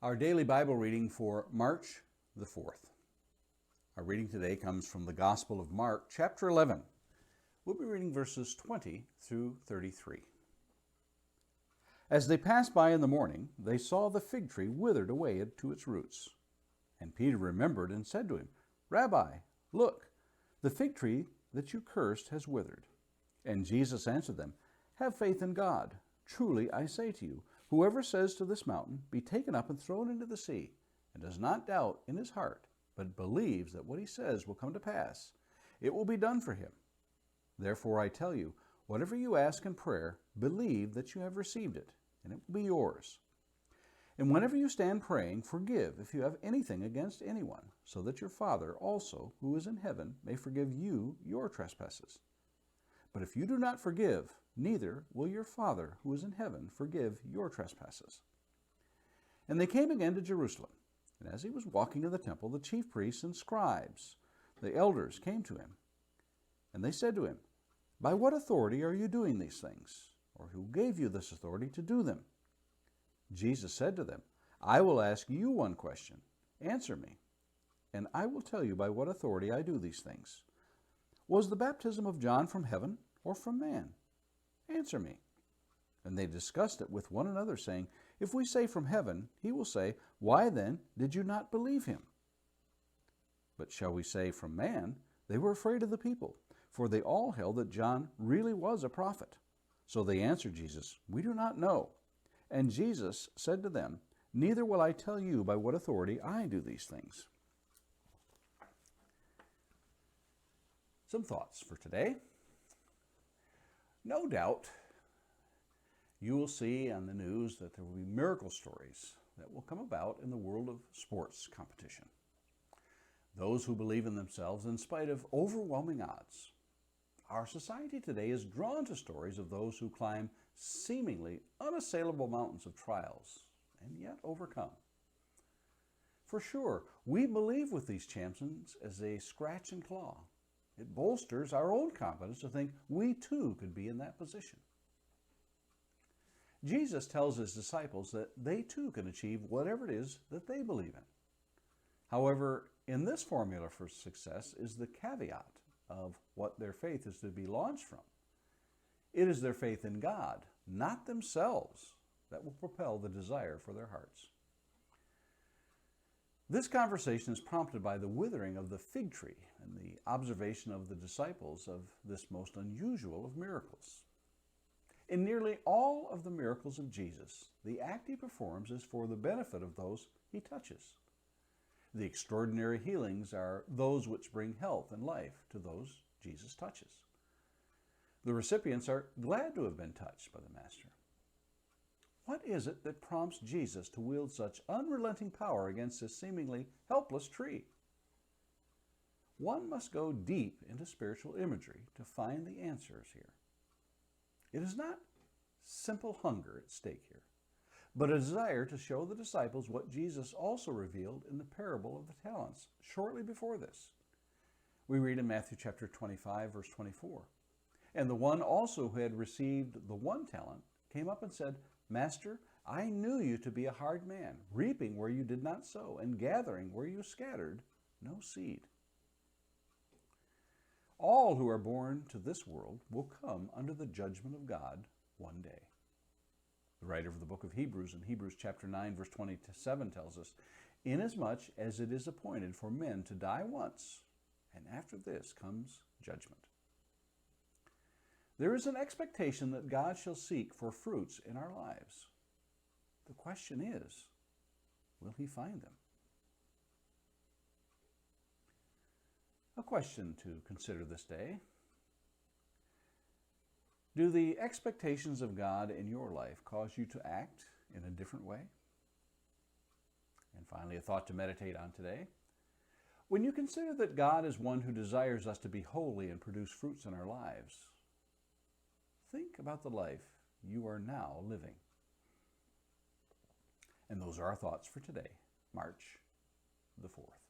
Our daily Bible reading for March the 4th. Our reading today comes from the Gospel of Mark, chapter 11. We'll be reading verses 20 through 33. As they passed by in the morning, they saw the fig tree withered away to its roots. And Peter remembered and said to him, "Rabbi, look, the fig tree that you cursed has withered." And Jesus answered them, "Have faith in God. Truly I say to you, whoever says to this mountain, 'Be taken up and thrown into the sea,' and does not doubt in his heart, but believes that what he says will come to pass, it will be done for him. Therefore I tell you, whatever you ask in prayer, believe that you have received it, and it will be yours. And whenever you stand praying, forgive if you have anything against anyone, so that your Father also, who is in heaven, may forgive you your trespasses. But if you do not forgive, neither will your Father who is in heaven forgive your trespasses." And they came again to Jerusalem. And as he was walking in the temple, the chief priests and scribes, the elders, came to him. And they said to him, "By what authority are you doing these things? Or who gave you this authority to do them?" Jesus said to them, "I will ask you one question. Answer me, and I will tell you by what authority I do these things. Was the baptism of John from heaven or from man? Answer me." And they discussed it with one another, saying, "If we say from heaven, he will say, 'Why then did you not believe him?' But shall we say from man?" They were afraid of the people, for they all held that John really was a prophet. So they answered Jesus, "We do not know." And Jesus said to them, "Neither will I tell you by what authority I do these things." Some thoughts for today. No doubt you will see on the news that there will be miracle stories that will come about in the world of sports competition. Those who believe in themselves in spite of overwhelming odds. Our society today is drawn to stories of those who climb seemingly unassailable mountains of trials and yet overcome. For sure, we believe with these champions as they scratch and claw. It bolsters our own confidence to think we too could be in that position. Jesus tells his disciples that they too can achieve whatever it is that they believe in. However, in this formula for success is the caveat of what their faith is to be launched from. It is their faith in God, not themselves, that will propel the desire for their hearts. This conversation is prompted by the withering of the fig tree and the observation of the disciples of this most unusual of miracles. In nearly all of the miracles of Jesus, the act he performs is for the benefit of those he touches. The extraordinary healings are those which bring health and life to those Jesus touches. The recipients are glad to have been touched by the Master. What is it that prompts Jesus to wield such unrelenting power against this seemingly helpless tree? One must go deep into spiritual imagery to find the answers here. It is not simple hunger at stake here, but a desire to show the disciples what Jesus also revealed in the parable of the talents shortly before this. We read in Matthew chapter 25, verse 24, "And the one also who had received the 1 talent came up and said, 'Master, I knew you to be a hard man, reaping where you did not sow, and gathering where you scattered no seed.'" All who are born to this world will come under the judgment of God one day. The writer of the book of Hebrews in Hebrews chapter 9, verse 27 tells us, "Inasmuch as it is appointed for men to die once, and after this comes judgment." There is an expectation that God shall seek for fruits in our lives. The question is, will he find them? A question to consider this day. Do the expectations of God in your life cause you to act in a different way? And finally, a thought to meditate on today. When you consider that God is one who desires us to be holy and produce fruits in our lives, think about the life you are now living. And those are our thoughts for today, March the 4th.